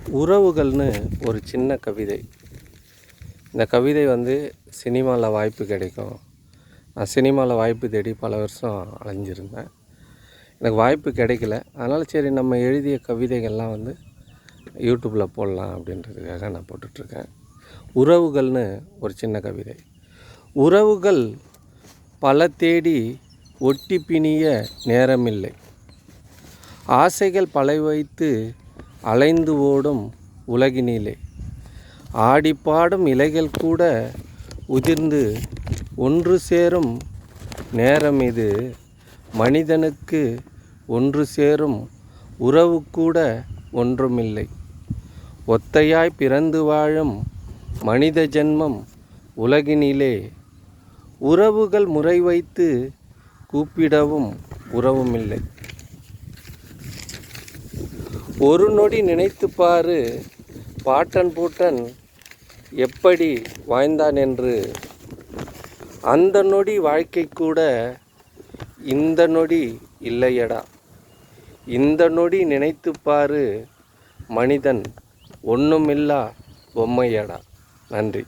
உறவுகள்னு ஒரு சின்ன கவிதை. இந்த கவிதை சினிமாவில் வாய்ப்பு கிடைக்கும். நான் சினிமாவில் வாய்ப்பு தேடி பல வருஷம் அலைஞ்சிருந்தேன். எனக்கு வாய்ப்பு கிடைக்கல. அதனால் சரி நம்ம எழுதிய கவிதைகள்லாம் யூடியூப்பில் போடலாம் அப்படின்றதுக்காக நான் போட்டுட்ருக்கேன். உறவுகள்னு ஒரு சின்ன கவிதை. உறவுகள் பல தேடி ஒட்டி பிணிய நேரமில்லை. ஆசைகள் பல வைத்து அலைந்து ஓடும் உலகினிலே ஆடிப்பாடும் இலைகள் கூட உதிர்ந்து ஒன்று சேரும் நேரம் இது. மனிதனுக்கு ஒன்று சேரும் உறவு கூட ஒன்றுமில்லை. ஒத்தையாய் பிறந்து வாழும் மனித ஜென்மம் உலகினிலே உறவுகள் முறை வைத்து கூப்பிடவும் உறவுமில்லை. ஒரு நொடி நினைத்து பாரு, பாட்டன் பூட்டன் எப்படி வாழ்ந்தான் என்று. அந்த நொடி வாழ்க்கை கூட இந்த நொடி இல்லையடா. இந்த நொடி நினைத்து பாரு, மனிதன் ஒன்றுமில்லா பொம்மையடா. நன்றி.